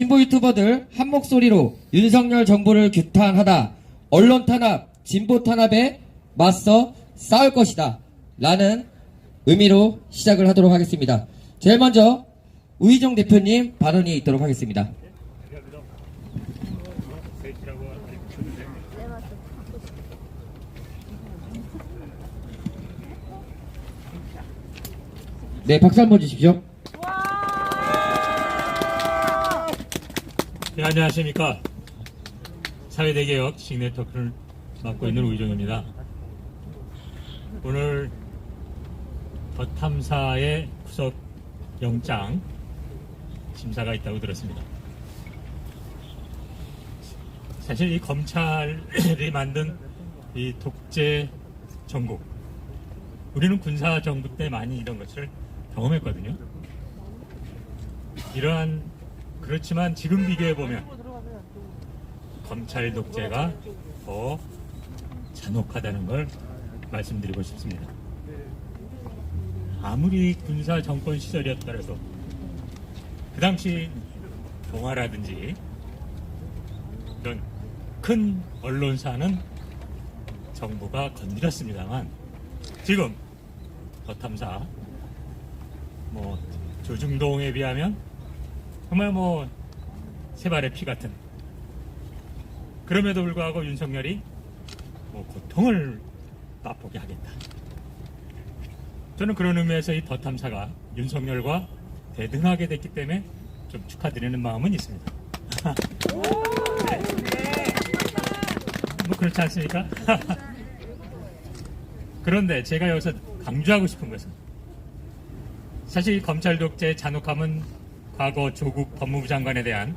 진보 유튜버들 한 목소리로 윤석열 정부를 규탄하다 언론 탄압, 진보 탄압에 맞서 싸울 것이다 라는 의미로 시작을 하도록 하겠습니다. 제일 먼저 우희정 대표님 발언이 있도록 하겠습니다. 네, 박수 한번 주십시오. 네, 안녕하십니까. 사회대개혁 시그네터크를 맡고 있는 우희정입니다. 오늘 더 탐사의 구속 영장 심사가 있다고 들었습니다. 사실 이 검찰이 만든 이 독재 정국, 우리는 군사 정부 때 많이 이런 것을 경험했거든요. 그렇지만 지금 비교해보면 검찰 독재가 더 잔혹하다는 걸 말씀드리고 싶습니다. 아무리 군사 정권 시절이었더라도 그 당시 동아라든지 이런 큰 언론사는 정부가 건드렸습니다만 지금 더 탐사 조중동에 비하면 정말 세 발의 피 같은, 그럼에도 불구하고 윤석열이 고통을 맛보게 하겠다. 저는 그런 의미에서 이 더 탐사가 윤석열과 대등하게 됐기 때문에 좀 축하드리는 마음은 있습니다. 네. 그렇지 않습니까? 그런데 제가 여기서 강조하고 싶은 것은 사실 이 검찰 독재의 잔혹함은 과거 조국 법무부 장관에 대한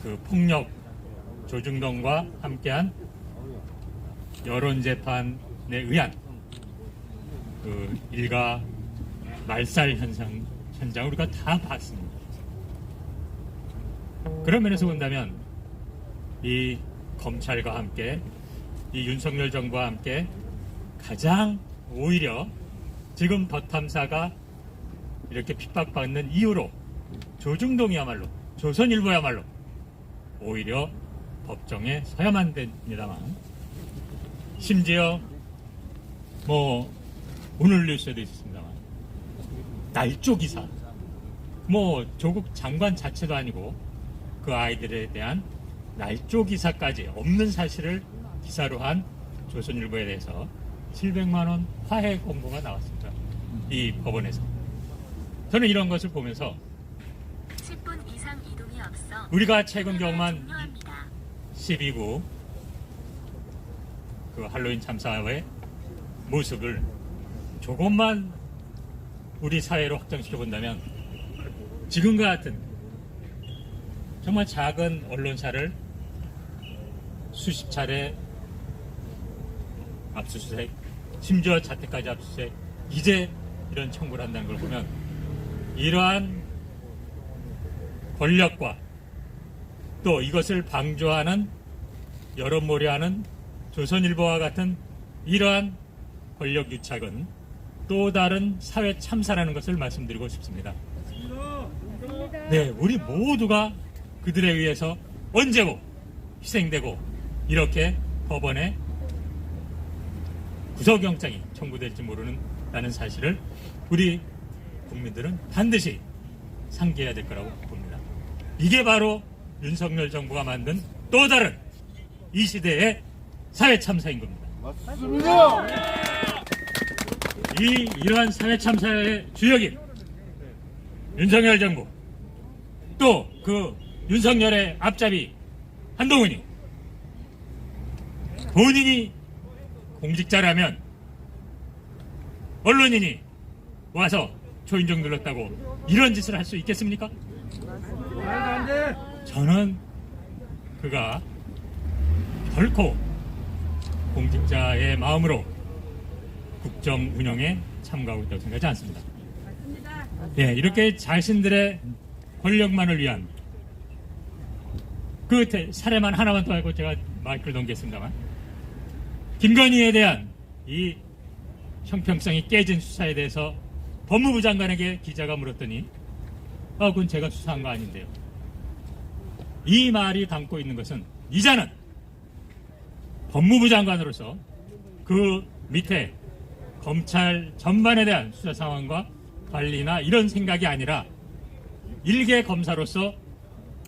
그 폭력 조중동과 함께한 여론재판에 의한 그 일가 말살 현장을 우리가 다 봤습니다. 그런 면에서 본다면 이 검찰과 함께 이 윤석열 정부와 함께 가장 오히려 지금 더 탐사가 이렇게 핍박받는 이유로 조중동이야말로, 조선일보야말로 오히려 법정에 서야만 됩니다만, 심지어 오늘 뉴스에도 있었습니다만 날조 기사, 조국 장관 자체도 아니고 그 아이들에 대한 날조 기사까지 없는 사실을 기사로 한 조선일보에 대해서 700만 원 화해 공고가 나왔습니다. 이 법원에서. 저는 이런 것을 보면서 10분 이상 이동이 없어 우리가 최근 경험한 12구 그 할로윈 참사의 모습을 조금만 우리 사회로 확장시켜 본다면 지금과 같은 정말 작은 언론사를 수십 차례 압수수색, 심지어 자택까지 압수수색, 이제 이런 청구를 한다는 걸 보면 이러한 권력과 또 이것을 방조하는, 여론몰이하는 조선일보와 같은 이러한 권력 유착은 또 다른 사회 참사라는 것을 말씀드리고 싶습니다. 네, 우리 모두가 그들에 의해서 언제고 희생되고 이렇게 법원에 구속영장이 청구될지 모르는다는 사실을 우리 국민들은 반드시 상기해야 될 거라고 봅니다. 이게 바로 윤석열 정부가 만든 또 다른 이 시대의 사회 참사인 겁니다. 맞습니다. 이러한 사회 참사의 주역인 윤석열 정부, 또 그 윤석열의 앞잡이 한동훈이 본인이 공직자라면 언론인이 와서 초인종 눌렀다고 이런 짓을 할 수 있겠습니까? 저는 그가 결코 공직자의 마음으로 국정 운영에 참가하고 있다고 생각하지 않습니다. 예, 이렇게 자신들의 권력만을 위한 그 사례만 하나만 더 하고 제가 마이크를 넘기겠습니다만, 김건희에 대한 이 형평성이 깨진 수사에 대해서 법무부 장관에게 기자가 물었더니 그건 제가 수사한 거 아닌데요. 이 말이 담고 있는 것은 이자는 법무부 장관으로서 그 밑에 검찰 전반에 대한 수사 상황과 관리나 이런 생각이 아니라 일개 검사로서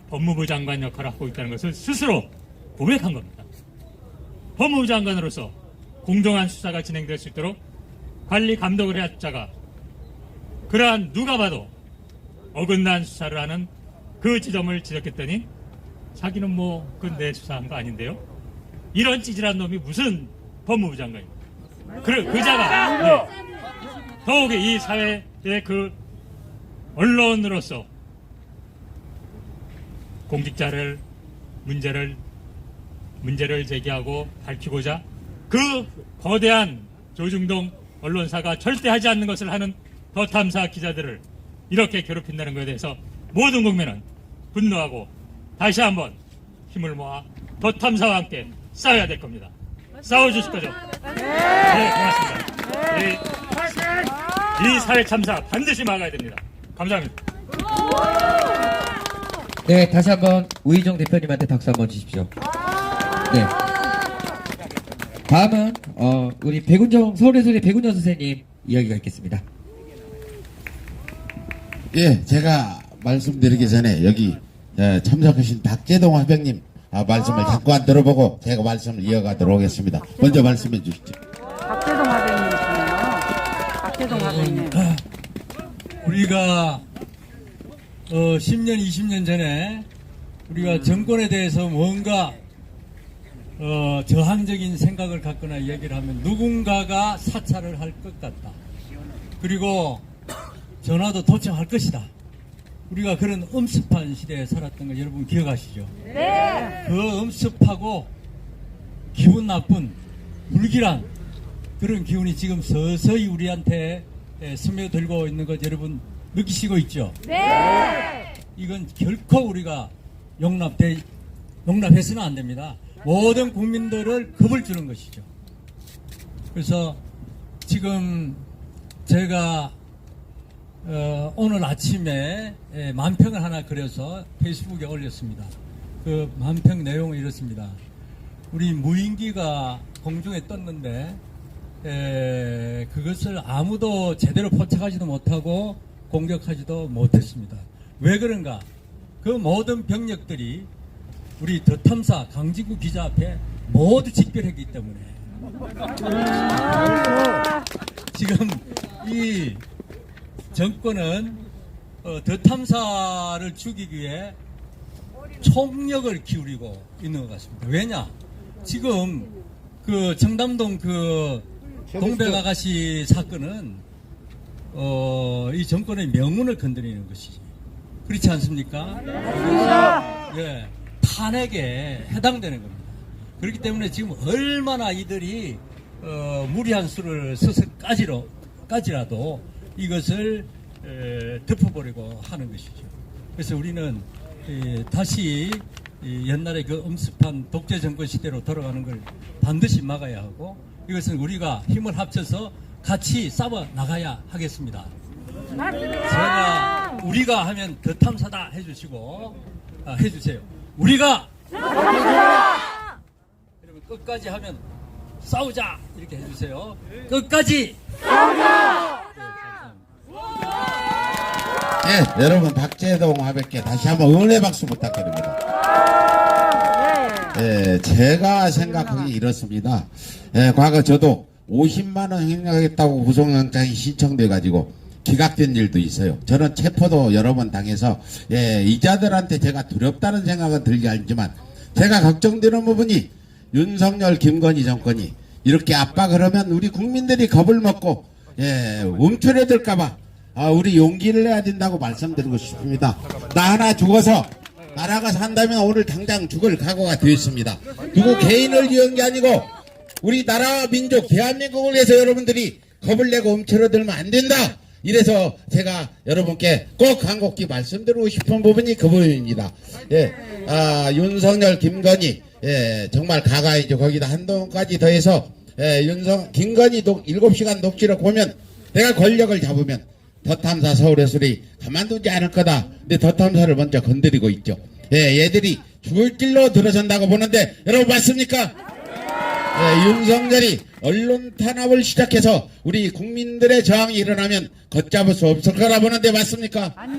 법무부 장관 역할을 하고 있다는 것을 스스로 고백한 겁니다. 법무부 장관으로서 공정한 수사가 진행될 수 있도록 관리 감독을 해야 할 자가 그러한 누가 봐도 어긋난 수사를 하는 그 지점을 지적했더니 자기는 뭐 그건 내 수사한 거 아닌데요? 이런 찌질한 놈이 무슨 법무부 장관입니까? 그 자가 더욱이 이 사회의 그 언론으로서 공직자를 문제를 제기하고 밝히고자 그 거대한 조중동 언론사가 절대 하지 않는 것을 하는 더 탐사 기자들을 이렇게 괴롭힌다는 것에 대해서 모든 국민은 분노하고 다시 한번 힘을 모아 더 탐사와 함께 싸워야 될 겁니다. 싸워주실 거죠? 네, 고맙습니다. 이 사회 참사 반드시 막아야 됩니다. 감사합니다. 네, 다시 한번 우희정 대표님한테 박수 한번 주십시오. 네. 다음은 우리 서울의 소리 백운정 선생님 이야기가 있겠습니다. 예, 제가 말씀드리기 전에 여기 참석하신 박재동 화백님 말씀을 잠깐 들어보고 제가 말씀을 이어가도록 하겠습니다. 먼저 말씀해 주시죠. 박재동 화백님이시네요. 박재동 화백님. 우리가 10년, 20년 전에 우리가 정권에 대해서 뭔가 저항적인 생각을 갖거나 얘기를 하면 누군가가 사찰을 할 것 같다. 그리고 전화도 도청할 것이다. 우리가 그런 엄습한 시대에 살았던 걸 여러분 기억하시죠? 네. 그 엄습하고 기분 나쁜 불길한 그런 기운이 지금 서서히 우리한테 스며들고 있는 것 여러분 느끼시고 있죠? 네. 이건 결코 우리가 용납해서는 안 됩니다. 모든 국민들을 겁을 주는 것이죠. 그래서 지금 제가 오늘 아침에 만평을 하나 그려서 페이스북에 올렸습니다. 그 만평 내용은 이렇습니다. 우리 무인기가 공중에 떴는데 그것을 아무도 제대로 포착하지도 못하고 공격하지도 못했습니다. 왜 그런가? 그 모든 병력들이 우리 더 탐사 강진구 기자 앞에 모두 직결했기 때문에 지금 이 정권은 더 탐사를 죽이기 위해 총력을 기울이고 있는 것 같습니다. 왜냐? 지금 그 청담동 그 동백 아가씨 사건은 이 정권의 명운을 건드리는 것이지. 그렇지 않습니까? 예, 탄핵에 해당되는 겁니다. 그렇기 때문에 지금 얼마나 이들이 무리한 수를 써서 까지라도 이것을 덮어버리고 하는 것이죠. 그래서 우리는 다시 옛날에 그 엄습한 독재 정권 시대로 돌아가는 걸 반드시 막아야 하고 이것은 우리가 힘을 합쳐서 같이 싸워 나가야 하겠습니다. 제가 우리가 하면 더 탐사다 해주시고 해주세요. 우리가 탐사다. 여러분 끝까지 하면 싸우자 이렇게 해주세요. 끝까지 싸우자. 예, 여러분 박재동 화백께 다시 한번 응원의 박수 부탁드립니다. 예, 제가 생각하기 이렇습니다. 예, 과거 저도 50만 원 횡령하겠다고 구속영장이 신청돼 가지고 기각된 일도 있어요. 저는 체포도 여러 번 당해서 이자들한테 제가 두렵다는 생각은 들지 않지만 제가 걱정되는 부분이 윤석열 김건희 정권이 이렇게 압박을 하면 우리 국민들이 겁을 먹고 움츠러들까봐 우리 용기를 내야 된다고 말씀드리고 싶습니다. 나 하나 죽어서 나라가 산다면 오늘 당장 죽을 각오가 되어 있습니다. 누구 개인을 위한 게 아니고 우리 나라와 민족 대한민국을 위해서 여러분들이 겁을 내고 움츠러들면 안 된다. 이래서 제가 여러분께 꼭 한곡기 말씀드리고 싶은 부분이 그 부분입니다. 윤석열 김건희 정말 가가이죠. 거기다 한동까지 더해서 김건희 7시간 녹취록 보면 내가 권력을 잡으면 더 탐사 서울의 소리 가만두지 않을 거다. 근데 더 탐사를 먼저 건드리고 있죠. 얘들이 죽을 길로 들어선다고 보는데 여러분 맞습니까? 윤석열이 언론 탄압을 시작해서 우리 국민들의 저항이 일어나면 걷잡을 수 없을 거라 보는데 맞습니까? 아니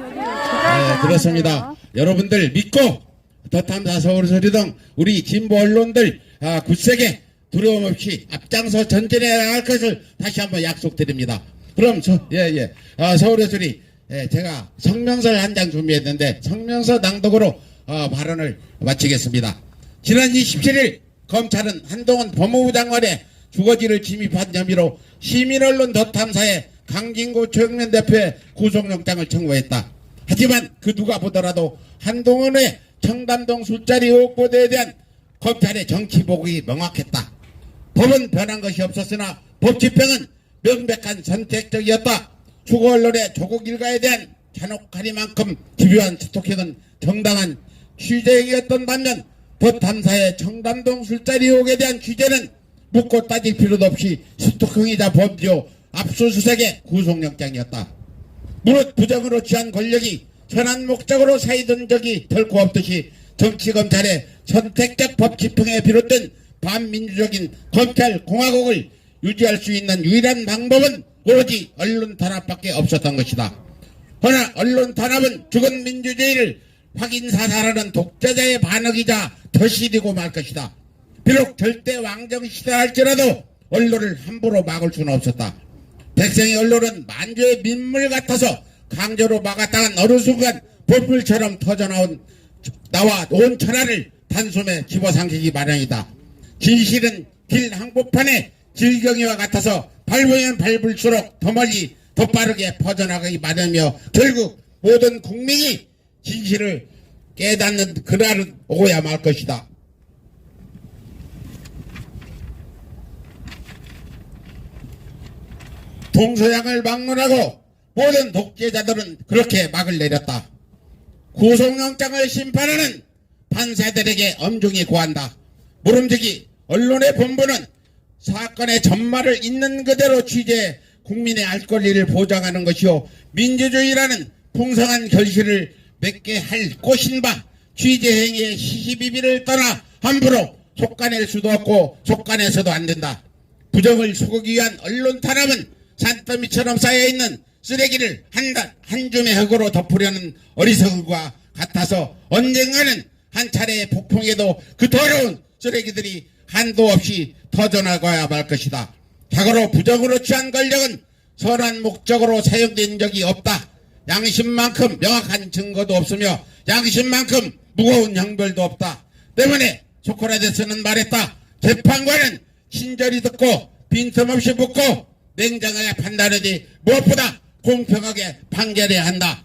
여기 그렇습니다. 여러분들 믿고 더탐사 서울소리 등 우리 진보 언론들 굳세게 두려움 없이 앞장서 전진해 나갈 것을 다시 한번 약속드립니다. 그럼 서울의 소리 제가 성명서를 한 장 준비했는데 성명서 낭독으로 발언을 마치겠습니다. 지난 27일 검찰은 한동훈 법무부 장관의 주거지를 침입한 혐의로 시민언론 더탐사의 강진구 최경련 대표의 구속영장을 청구했다. 하지만 그 누가 보더라도 한동훈의 청담동 술자리 의혹 보도에 대한 검찰의 정치보복이 명확했다. 법은 변한 것이 없었으나 법 집행은 명백한 선택적이었다. 주거 언론의 조국 일가에 대한 잔혹하리만큼 집요한 스토킹은 정당한 취재행위였던 반면 더탐사의 청담동 술자리 의혹에 대한 취재는 묻고 따질 필요도 없이 스토킹이자 범죄 압수수색의 구속영장이었다. 무릇 부정으로 취한 권력이 선한 목적으로 사이든 적이 결코 없듯이 정치검찰의 선택적 법 집행에 비롯된 반민주적인 검찰 공화국을 유지할 수 있는 유일한 방법은 오로지 언론 탄압밖에 없었던 것이다. 허나 언론 탄압은 죽은 민주주의를 확인사살하는 독재자의 반역이자 덫이되고 말 것이다. 비록 절대 왕정 시대라 할지라도 언론을 함부로 막을 수는 없었다. 백성의 언론은 만주의 민물 같아서 강제로 막았다간 어느 순간 불불처럼 터져나와 온 천하를 단숨에 집어삼키기 마련이다. 진실은 길 한복판에 질경이와 같아서 밟으면 밟을수록 더 멀리 더 빠르게 퍼져나가기 마련이며 결국 모든 국민이 진실을 깨닫는 그날은 오고야 말 것이다. 동서양을 막론하고 모든 독재자들은 그렇게 막을 내렸다. 구속영장을 심판하는 판사들에게 엄중히 고한다. 모름지기 언론의 본분은 사건의 전말을 있는 그대로 취재해 국민의 알 권리를 보장하는 것이요 민주주의라는 풍성한 결실을 맺게 할 꽃인 바 취재행위의 시시비비를 떠나 함부로 속가낼 수도 없고 속가내서도 안 된다. 부정을 소구기 위한 언론 탄압은 산더미처럼 쌓여있는 쓰레기를 한 줌의 흙으로 덮으려는 어리석음과 같아서 언젠가는 한 차례의 폭풍에도 그 더러운 쓰레기들이 한도 없이 터져나가야 말 것이다. 자고로 부정으로 취한 권력은 선한 목적으로 사용된 적이 없다. 양심만큼 명확한 증거도 없으며 양심만큼 무거운 형벌도 없다. 때문에 소크라테스는 말했다. 재판관은 친절히 듣고 빈틈없이 묻고 냉정하게 판단하지 무엇보다 공평하게 판결해야 한다.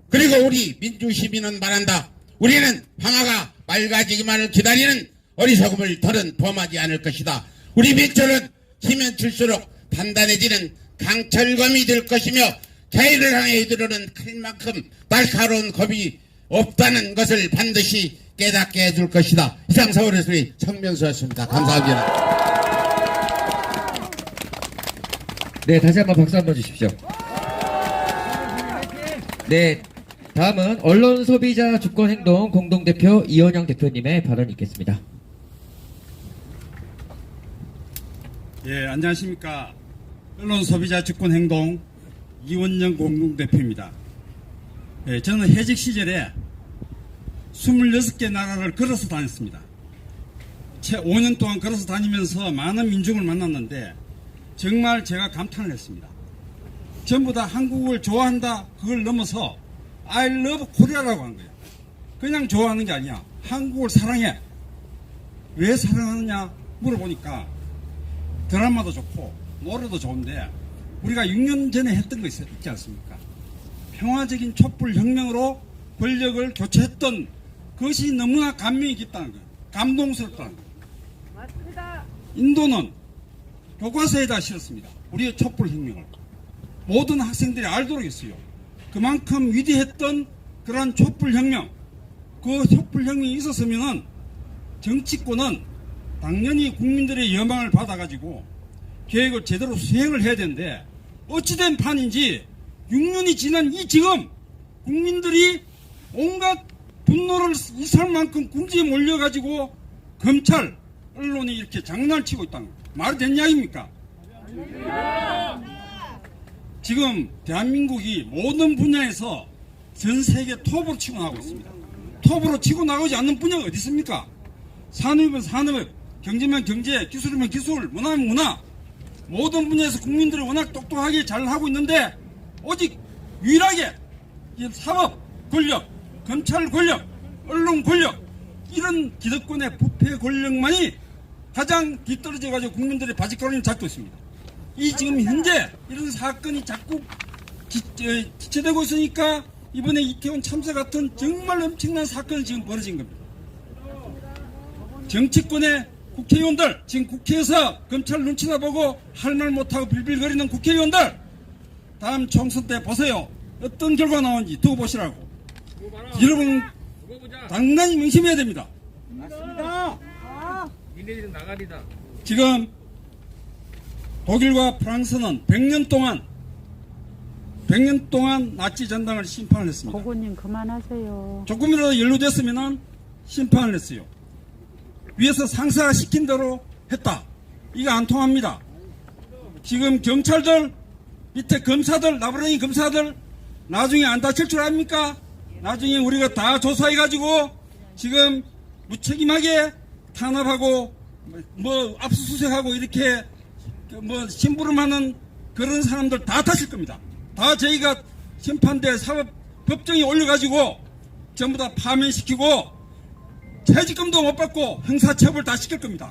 그리고 우리 민주시민은 말한다. 우리는 황하가 맑아지기만을 기다리는 어리석음을 더는 범하지 않을 것이다. 우리 민초는 치면 칠수록 단단해지는 강철검이 될 것이며 자유를 향해 이르르는 칼만큼 날카로운 검이 없다는 것을 반드시 깨닫게 해줄 것이다. 이상 서울에서 성명수였습니다. 감사합니다. 네, 다시 한번 박수 한번 주십시오. 네, 다음은 언론소비자 주권행동 공동대표 이원영 대표님의 발언이 있겠습니다. 예, 안녕하십니까. 언론소비자 주권행동 이원영 공동대표입니다. 예, 저는 해직 시절에 26개 나라를 걸어서 다녔습니다. 채 5년 동안 걸어서 다니면서 많은 민중을 만났는데 정말 제가 감탄을 했습니다. 전부 다 한국을 좋아한다 그걸 넘어서 I love Korea라고 한 거예요. 그냥 좋아하는 게 아니야. 한국을 사랑해. 왜 사랑하느냐 물어보니까 드라마도 좋고 노래도 좋은데 우리가 6년 전에 했던 거 있지 않습니까? 평화적인 촛불혁명으로 권력을 교체했던 그것이 너무나 감명이 깊다는 거예요. 감동스럽다는 거예요. 맞습니다. 인도는 교과서에다 실었습니다. 우리의 촛불혁명을. 모든 학생들이 알도록 했어요. 그만큼 위대했던 그러한 촛불혁명, 그 촛불혁명이 있었으면은 정치권은 당연히 국민들의 여망을 받아가지고 계획을 제대로 수행을 해야 되는데 어찌된 판인지 6년이 지난 이 지금 국민들이 온갖 분노를 이살 만큼 궁지에 몰려가지고 검찰, 언론이 이렇게 장난치고 있다는 거 말이 되는 이야기입니까? 지금 대한민국이 모든 분야에서 전 세계 톱으로 치고 나가고 있습니다. 톱으로 치고 나가지 않는 분야가 어디 있습니까? 산업이면 산업, 경제면 경제, 기술이면 기술, 문화면 문화, 모든 분야에서 국민들이 워낙 똑똑하게 잘 하고 있는데 오직 유일하게 이 사법 권력, 검찰 권력, 언론 권력, 이런 기득권의 부패 권력만이 가장 뒤떨어져 가지고 국민들의 바짓가랑이를 잡고 있습니다. 이 지금 현재 이런 사건이 자꾸 지체되고 있으니까 이번에 이태원 참사 같은 정말 엄청난 사건이 지금 벌어진 겁니다. 정치권의 국회의원들, 지금 국회에서 검찰 눈치나 보고 할 말 못하고 빌빌거리는 국회의원들, 다음 총선 때 보세요. 어떤 결과 나오는지 두고 보시라고. 여러분 당연히 명심해야 됩니다. 지금 독일과 프랑스는 100년 동안 나치 전당을 심판을 했습니다. 고고님 그만하세요. 조금이라도 연루됐으면 심판을 했어요. 위에서 상사가 시킨 대로 했다. 이거 안 통합니다. 지금 경찰들, 밑에 검사들, 나부랭이 검사들 나중에 안 다칠 줄 압니까? 나중에 우리가 다 조사해가지고 지금 무책임하게 탄압하고 뭐 압수수색하고 이렇게 뭐 심부름하는 그런 사람들 다 다칠 겁니다. 다 저희가 심판대 사법 법정에 올려가지고 전부 다 파면시키고 퇴직금도 못 받고 형사처벌 다 시킬 겁니다.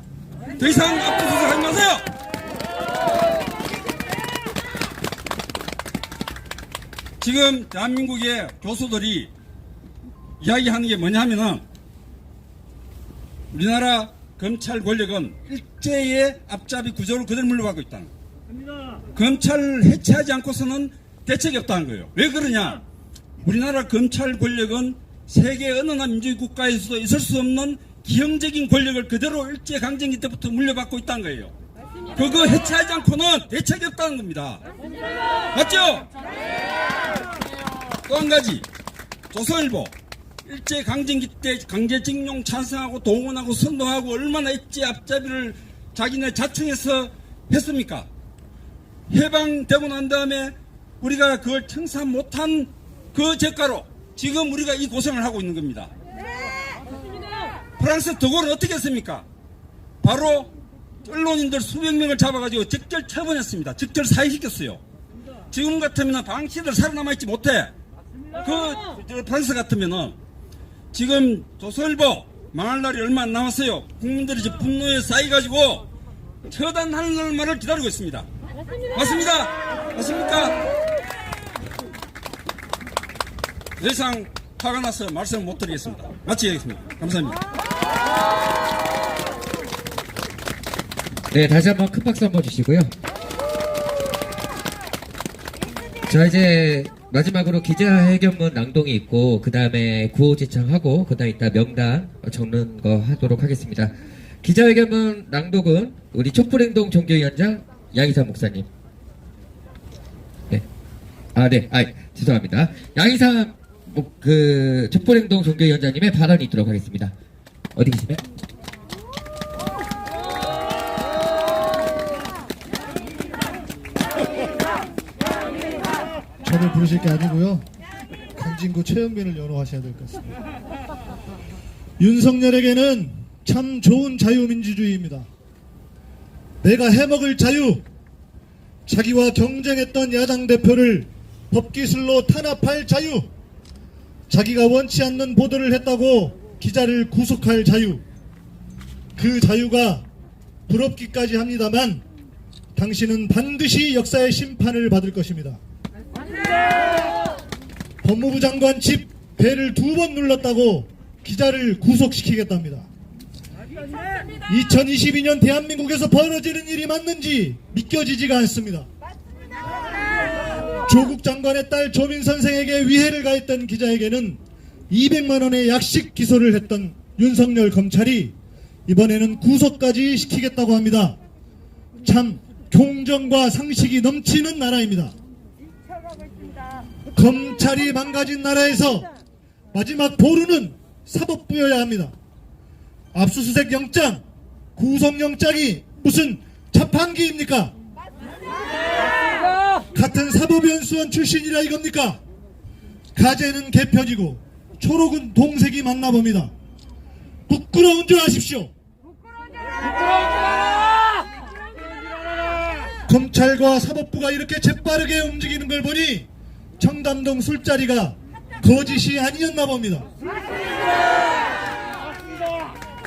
더 이상 압수수색 하지 마세요. 지금 대한민국의 교수들이 이야기하는 게 뭐냐면은 우리나라 검찰 권력은 일제의 앞잡이 구조를 그대로 물려받고 있다는 거예요. 검찰을 해체하지 않고서는 대책이 없다는 거예요. 왜 그러냐? 우리나라 검찰 권력은 세계 어느 나라 민주주의 국가에서도 있을 수 없는 기형적인 권력을 그대로 일제강점기 때부터 물려받고 있다는 거예요. 그거 해체하지 않고는 대책이 없다는 겁니다. 맞죠? 또 한 가지, 조선일보 일제강점기 때 강제징용 찬성하고 동원하고 선동하고 얼마나 일제 앞잡이를 자기네 자청해서 했습니까? 해방되고 난 다음에 우리가 그걸 청산 못한 그 재가로 지금 우리가 이 고생을 하고 있는 겁니다. 프랑스 드골은 어떻게 했습니까? 바로 언론인들 수백 명을 잡아가지고 적절 처분했습니다. 적절 사회시켰어요. 지금 같으면 방치들 살아남아있지 못해. 그 프랑스 같으면은 지금 조선일보 망할 날이 얼마 안 남았어요. 국민들이 이제 분노에 쌓여가지고 처단하는 날만을 기다리고 있습니다. 맞습니다. 맞습니까? 더 이상 화가 나서 말씀을 못 드리겠습니다. 마치겠습니다. 감사합니다. 네, 다시 한번 큰 박수 한번 주시고요. 자, 이제 마지막으로 기자회견문 낭독이 있고 그 다음에 구호지청하고 그 다음에 이따 명단 적는 거 하도록 하겠습니다. 기자회견문 낭독은 우리 촛불행동 종교위원장 양희삼 목사님. 네. 죄송합니다. 양희삼 촛불행동 종교위원장님의 발언이 있도록 하겠습니다. 어디 계시면? 저를 부르실 게 아니고요. 강진구 최영빈을 연호하셔야 될 것 같습니다. 윤석열에게는 참 좋은 자유민주주의입니다. 내가 해먹을 자유, 자기와 경쟁했던 야당 대표를 법기술로 탄압할 자유, 자기가 원치 않는 보도를 했다고 기자를 구속할 자유, 그 자유가 부럽기까지 합니다만 당신은 반드시 역사의 심판을 받을 것입니다. 법무부 장관 집 배를 2번 눌렀다고 기자를 구속시키겠답니다. 2022년 대한민국에서 벌어지는 일이 맞는지 믿겨지지가 않습니다. 조국 장관의 딸 조민 선생에게 위해를 가했던 기자에게는 200만 원의 약식 기소를 했던 윤석열 검찰이 이번에는 구속까지 시키겠다고 합니다. 참 공정과 상식이 넘치는 나라입니다. 검찰이 망가진 나라에서 마지막 보루는 사법부여야 합니다. 압수수색 영장, 구속영장이 무슨 자판기입니까? 같은 사법연수원 출신이라 이겁니까? 가재는 개편이고 초록은 동색이 맞나 봅니다. 부끄러운 줄 아십시오. 검찰과 사법부가 이렇게 재빠르게 움직이는 걸 보니 청담동 술자리가 거짓이 아니었나 봅니다.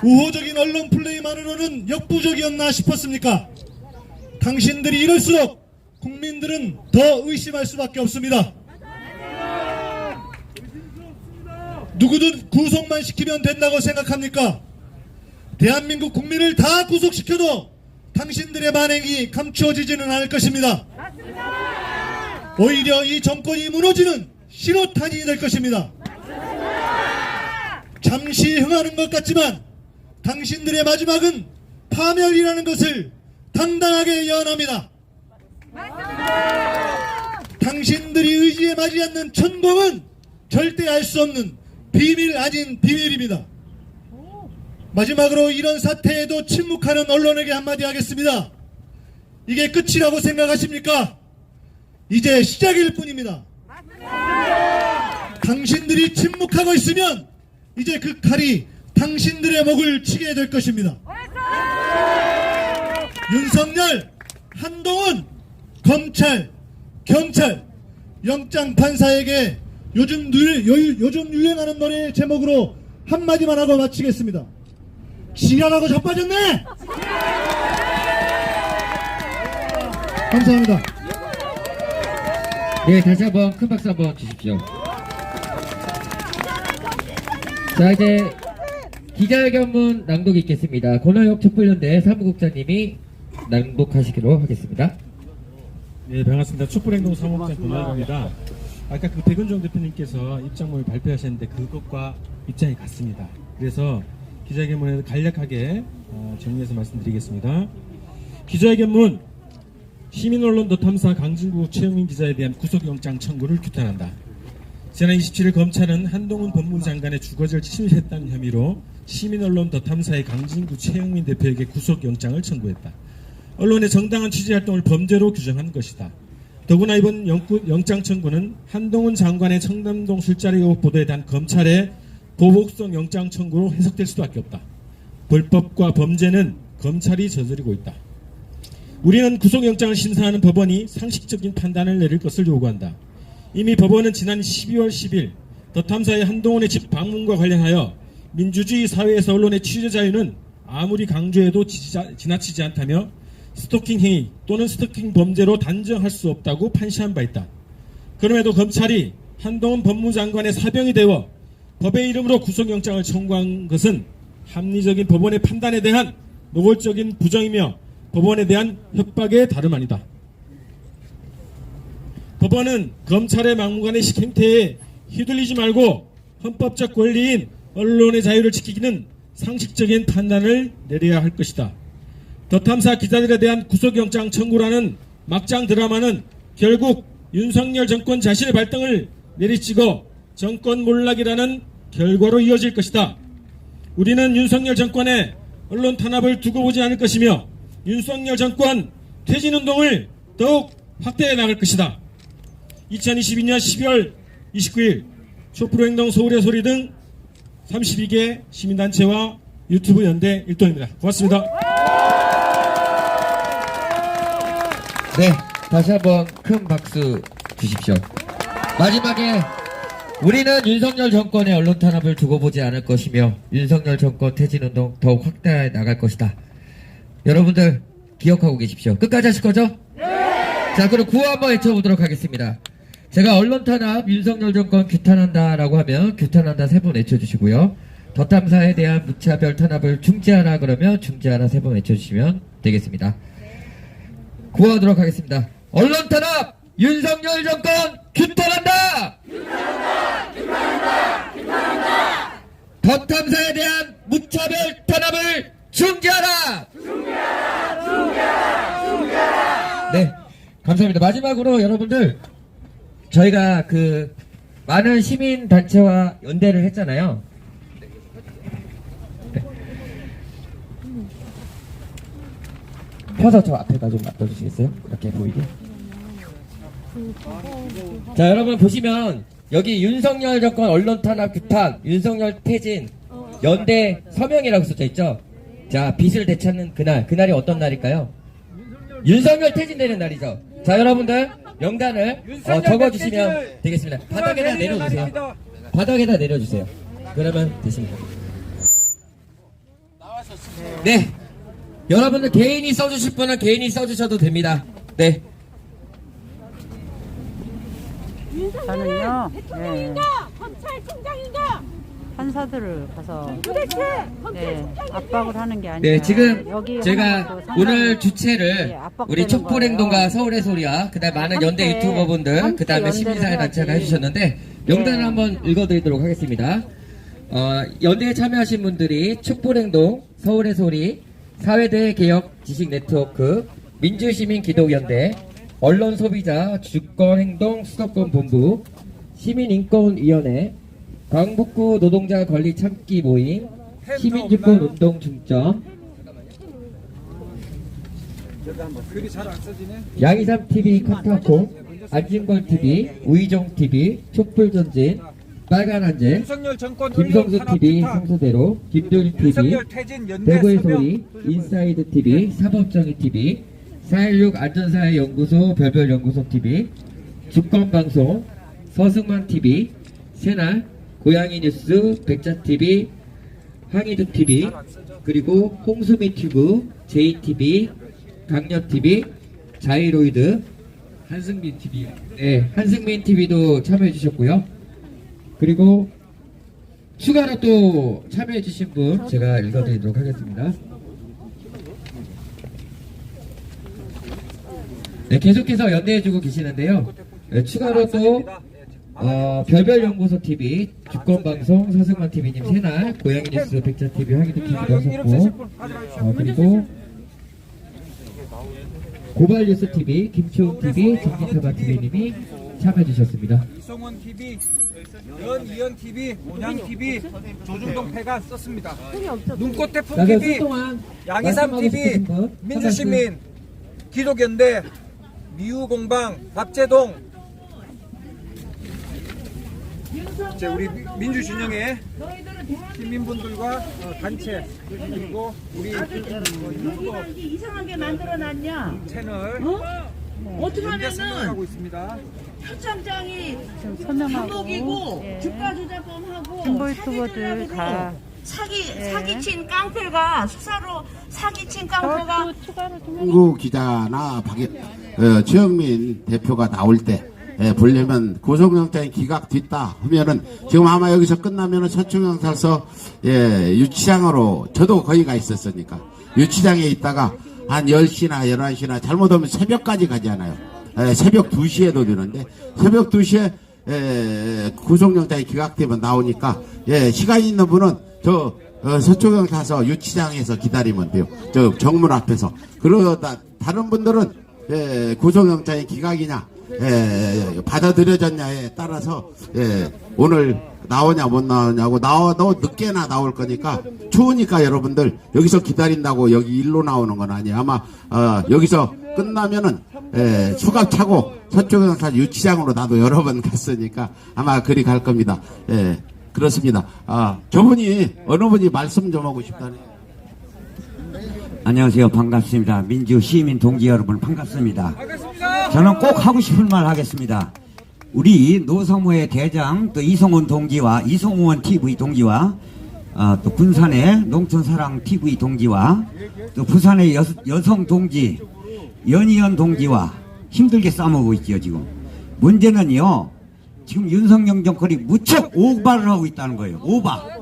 우호적인 언론 플레이만으로는 역부족이었나 싶었습니까? 당신들이 이럴수록 국민들은 더 의심할 수밖에 없습니다. 누구든 구속만 시키면 된다고 생각합니까? 대한민국 국민을 다 구속시켜도 당신들의 만행이 감추어지지는 않을 것입니다. 오히려 이 정권이 무너지는 신호탄이 될 것입니다. 잠시 흥하는 것 같지만 당신들의 마지막은 파멸이라는 것을 당당하게 예언합니다. 당신들이 의지에 맞지 않는 천공은 절대 알 수 없는 비밀 아닌 비밀입니다. 마지막으로 이런 사태에도 침묵하는 언론에게 한마디 하겠습니다. 이게 끝이라고 생각하십니까? 이제 시작일 뿐입니다. 당신들이 침묵하고 있으면 이제 그 칼이 당신들의 목을 치게 될 것입니다. 윤석열, 한동훈, 검찰, 경찰, 영장판사에게 요즘 유행하는 노래 제목으로 한마디만 하고 마치겠습니다. 지랄하고 자빠졌네! 감사합니다. 네, 다시 한번 큰 박수 한번 주십시오. 자, 이제 기자회견문 낭독이 있겠습니다. 권하혁 촛불연대 사무국장님이 낭독하시기로 하겠습니다. 네, 반갑습니다. 촛불행동 사무국장 권하혁입니다. 아까 그 백은종 대표님께서 입장문을 발표하셨는데 그것과 입장이 같습니다. 그래서 기자회견문에서 간략하게 정리해서 말씀드리겠습니다. 기자회견문: 시민언론 더 탐사 강진구 최영민 기자에 대한 구속영장 청구를 규탄한다. 지난 27일 검찰은 한동훈 법무부 장관의 주거지를 침입했다는 혐의로 시민언론 더 탐사의 강진구 최영민 대표에게 구속영장을 청구했다. 언론의 정당한 취재활동을 범죄로 규정한 것이다. 더구나 이번 영장 청구는 한동훈 장관의 청담동 술자리 의혹 보도에 대한 검찰의 보복성 영장 청구로 해석될 수밖에 없다. 불법과 범죄는 검찰이 저지르고 있다. 우리는 구속영장을 심사하는 법원이 상식적인 판단을 내릴 것을 요구한다. 이미 법원은 지난 12월 10일 더 탐사의 한동훈의 집 방문과 관련하여 민주주의 사회에서 언론의 취재 자유는 아무리 강조해도 지나치지 않다며 스토킹 행위 또는 스토킹 범죄로 단정할 수 없다고 판시한 바 있다. 그럼에도 검찰이 한동훈 법무부 장관의 사병이 되어 법의 이름으로 구속영장을 청구한 것은 합리적인 법원의 판단에 대한 노골적인 부정이며 법원에 대한 협박의 다름 아니다. 법원은 검찰의 막무가내 행태에 휘둘리지 말고 헌법적 권리인 언론의 자유를 지키기는 상식적인 판단을 내려야 할 것이다. 더 탐사 기자들에 대한 구속영장 청구라는 막장 드라마는 결국 윤석열 정권 자신의 발등을 내리치고 정권 몰락이라는 결과로 이어질 것이다. 우리는 윤석열 정권의 언론 탄압을 두고 보지 않을 것이며 윤석열 정권 퇴진운동을 더욱 확대해 나갈 것이다. 2022년 12월 29일 촛불행동 서울의 소리 등 32개 시민단체와 유튜브 연대 일동입니다. 고맙습니다. 네, 다시 한번 큰 박수 주십시오. 마지막에 우리는 윤석열 정권의 언론 탄압을 두고 보지 않을 것이며 윤석열 정권 퇴진운동 더욱 확대해 나갈 것이다. 여러분들 기억하고 계십시오. 끝까지 하실 거죠? 네! 자, 그럼 구호 한번 외쳐보도록 하겠습니다. 제가 언론 탄압 윤석열 정권 규탄한다 라고 하면 규탄한다 3번 외쳐주시고요. 더 탐사에 대한 무차별 탄압을 중지하라 그러면 중지하라 3번 외쳐주시면 되겠습니다. 구호하도록 하겠습니다. 언론 탄압 윤석열 정권 규탄한다! 더 탐사에 대한 무차별 탄압을 중지하라! 네, 감사합니다. 마지막으로 여러분들 저희가 그 많은 시민단체와 연대를 했잖아요. 펴서 저 앞에다 좀 놔둬주시겠어요? 그렇게 보이게. 자, 여러분 보시면 여기 윤석열 정권 언론 탄압 규탄, 윤석열 퇴진, 연대 서명이라고 써져 있죠. 자, 빚을 되찾는 그날이 어떤 날일까요? 윤석열 퇴진되는 날이죠. 자, 여러분들 명단을 적어주시면 되겠습니다. 바닥에다 내려주세요. 바닥에다 내려주세요. 그러면 됐습니다. 네, 여러분들 개인이 써주실 분은 개인이 써주셔도 됩니다. 네. 저는요, 네, 검찰총장인가? 판사들을 가서 도대체 네, 압박을 하는 게 아니라 네, 지금 여기 제가 하나만 또 오늘 상당히, 주체를 네, 압박되는 우리 촛불행동과 거예요. 서울의 소리와 그다음 많은 연대 함께, 유튜버분들 함께 그다음에 연대를 시민사회 단체가 해야지. 해주셨는데 명단을 네. 한번 읽어드리도록 하겠습니다. 연대에 참여하신 분들이 촛불행동, 서울의 소리, 사회대 개혁 지식 네트워크, 민주시민기독연대, 언론소비자 주권행동 수도권 본부, 시민인권위원회, 광복구 노동자 권리 참기 모임, 시민주권 운동 중점, 양이삼 TV 카카오톡, 안진걸 TV, 우이종 TV, 촛불전진, 빨간 한재, 김성수 TV 성수대로, 김도일 TV, 대구의 소리, 인사이드 TV, 사법정의 TV, 416 안전사회 연구소 별별 연구소 TV, 주권방송, 서승만 TV, 새날, 고양이 뉴스, 백자 TV, 항이드 TV, 그리고 홍수미 튜브, JTV, 강력 TV, 자이로이드, 한승민 TV, 네, 한승민 TV도 참여해 주셨고요. 그리고 추가로 또 참여해 주신 분 제가 읽어드리도록 하겠습니다. 네, 계속해서 연대해주고 계시는데요. 네, 추가로 또 별별연구소 TV, 주권방송, 서승만 TV님 새날, 고양이 뉴스, 백자 TV, 황희도 TV도 하셨고, 그리고 고발 뉴스 TV, 김초훈 TV, 정진타바 TV님이 참여해주셨습니다. 이성원 TV, 이현 TV, 온양 TV, 조중동 패가 썼습니다. 눈꽃 태풍 자, 그럼 TV, 동안 양이삼 TV, 민주시민, 기독연대, 미우공방, 박재동, 이제 우리 민주진영의 시민분들과 단체 그리고 우리 유튜버 이상하게 만들어놨냐? 채널 어떻게 연대 하면은 생각하고 있습니다. 표창장이 지금 서명하고 감옥이고 예. 주가 조작범하고 진보 유튜버들 다 사기친 깡패가 수사로 사기친 깡패가 또 추가로 좀 한국 기자나 최영민 대표가 나올 때 보려면 구속영장이 기각됐다 하면은 지금 아마 여기서 끝나면은 서초경찰서 유치장으로 저도 거기 가 있었으니까 유치장에 있다가 한 10시나 11시나 잘못하면 새벽까지 가잖아요. 새벽 2시에도 되는데 새벽 2시에 구속영장이 기각되면 나오니까 시간 있는 분은 저 서초경찰서 유치장에서 기다리면 돼요. 저 정문 앞에서. 그러다 다른 분들은 구속영장이 기각이냐 받아들여졌냐에 따라서 오늘 나오냐 못 나오냐고 나와도 늦게나 나올 거니까 추우니까 여러분들 여기서 기다린다고 여기 일로 나오는 건 아니에요. 아마 여기서 끝나면은 수갑 차고 서초경찰 유치장으로 나도 여러 번 갔으니까 아마 그리 갈 겁니다. 그렇습니다. 저분이 어느 분이 말씀 좀 하고 싶다네요. 안녕하세요. 반갑습니다. 민주 시민 동지 여러분 반갑습니다. 저는 꼭 하고 싶은 말 하겠습니다. 우리 노성호의 대장 또 이성원 동지와 이성원 TV 동지와 또 군산의 농촌사랑 TV 동지와 또 부산의 여성 동지 연희연 동지와 힘들게 싸우고 있죠. 지금 문제는요, 지금 윤석열 정권이 무척 오바를 하고 있다는 거예요. 오바.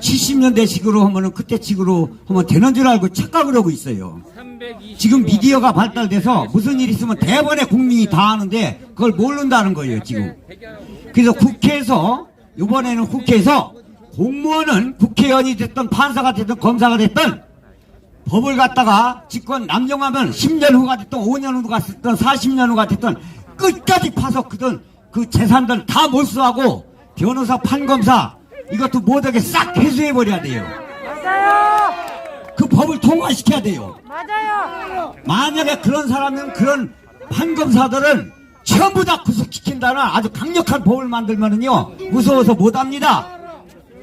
70년대식으로 하면은 그때식으로 하면 되는 줄 알고 착각을 하고 있어요. 지금 미디어가 발달돼서 무슨 일 있으면 대번에 국민이 다 아는데 그걸 모른다는 거예요, 지금. 그래서 국회에서, 이번에는 국회에서 공무원은 국회의원이 됐든 판사가 됐든 검사가 됐든 법을 갖다가 직권 남용하면 10년 후가 됐든 5년 후가 됐든 40년 후가 됐든 끝까지 파서 그 재산들 다 몰수하고 변호사, 판검사 이것도 못하게 싹 회수해버려야 돼요. 맞아요. 그 법을 통과시켜야 돼요. 맞아요. 만약에 그런 사람은 그런 판검사들은 전부 다 구속시킨다는 아주 강력한 법을 만들면은요 무서워서 못합니다.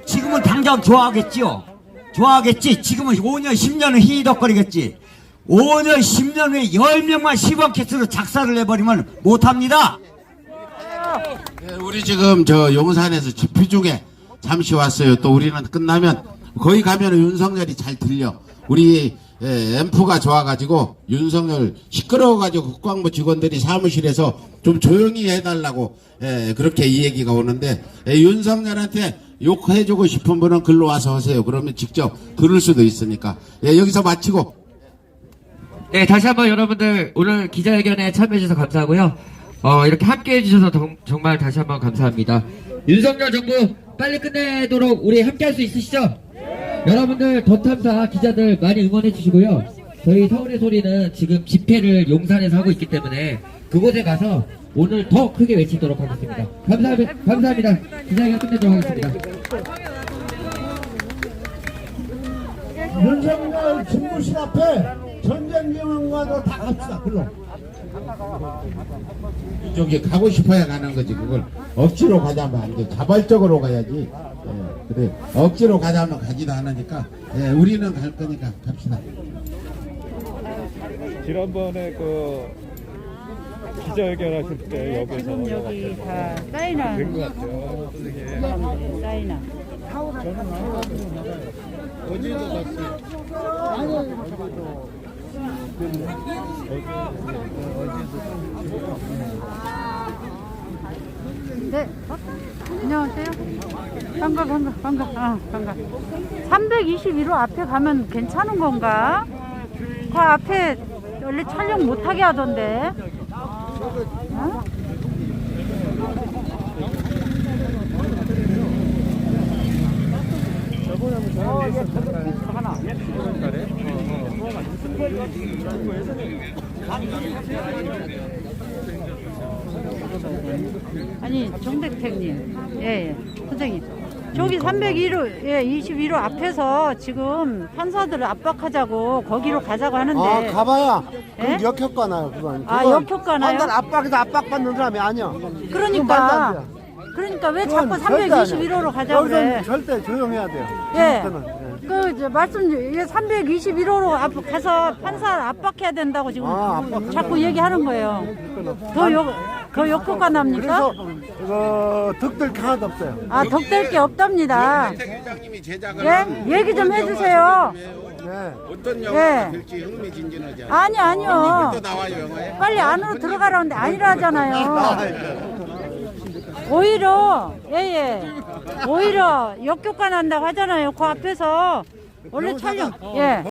지금은 당장 좋아하겠지요. 좋아하겠지. 지금은 5년 10년은 희덕거리겠지. 5년 10년 후에 10명만 시범 케이스로 작사를 해버리면 못합니다. 우리 지금 저 용산에서 집회 중에 잠시 왔어요. 또 우리는 끝나면 거기 가면 윤석열이 잘 들려. 우리 앰프가 좋아가지고 윤석열 시끄러워가지고 국방부 직원들이 사무실에서 좀 조용히 해달라고 그렇게 이 얘기가 오는데 윤석열한테 욕해주고 싶은 분은 글로 와서 하세요. 그러면 직접 들을 수도 있으니까. 여기서 마치고. 네, 다시 한번 여러분들 오늘 기자회견에 참여해주셔서 감사하고요. 이렇게 함께 해주셔서 정말 다시 한번 감사합니다. 윤석열 정부 빨리 끝내도록 우리 함께 할 수 있으시죠? 여러분들 더탐사 기자들 많이 응원해 주시고요. 저희 서울의 소리는 지금 집회를 용산에서 하고 있기 때문에 그곳에 가서 오늘 더 크게 외치도록 하겠습니다. 감사합니다. 기자회견 끝내도록 하겠습니다. 윤석열 집무실 앞에 전쟁 명령과도 다 갑시다. 글로. 저기 가고 싶어야 가는 거지. 그걸 억지로 가자면 안 돼. 자발적으로 가야지. 그래. 억지로 가자면 가지도 않으니까. 우리는 갈 거니까 갑시다. 지난번에 그 기자회견 하실 때 여기서 지금 여기 다 사인한 된것 같아요. 사람들이 사인한. 어제도 봤어요. 네. 안녕하세요. 반가. 321호 앞에 가면 괜찮은 건가? 그 앞에 원래 촬영 못하게 하던데. 어? 아니 정백택님, 예, 선생님, 저기 301호, 21호 앞에서 지금 판사들을 압박하자고 거기로 가자고 하는데. 가봐야 예? 역효과 나요. 그건 역효과 나요? 판단 압박해서 압박받는 사람이 아니야. 그러니까 왜 자꾸 321호로 가자고 그래? 절대 조용해야 돼요. 예. 말씀 321호로 가서 판사 압박해야 된다고 지금 자꾸 얘기하는 거예요. 더 역효과 납니까? 그래서 득될 게 하나도 없어요. 덕될 게 없답니다. 회장님이 제작을 예? 얘기 좀 해주세요. 어떤 영화가 될지 흥미진진하지 않아요. 아니요. 또 나와요 영화에. 빨리 안으로 들어가라는데 아니라잖아요. 오히려 오히려 역효과 난다고 하잖아요. 그 앞에서 원래 촬영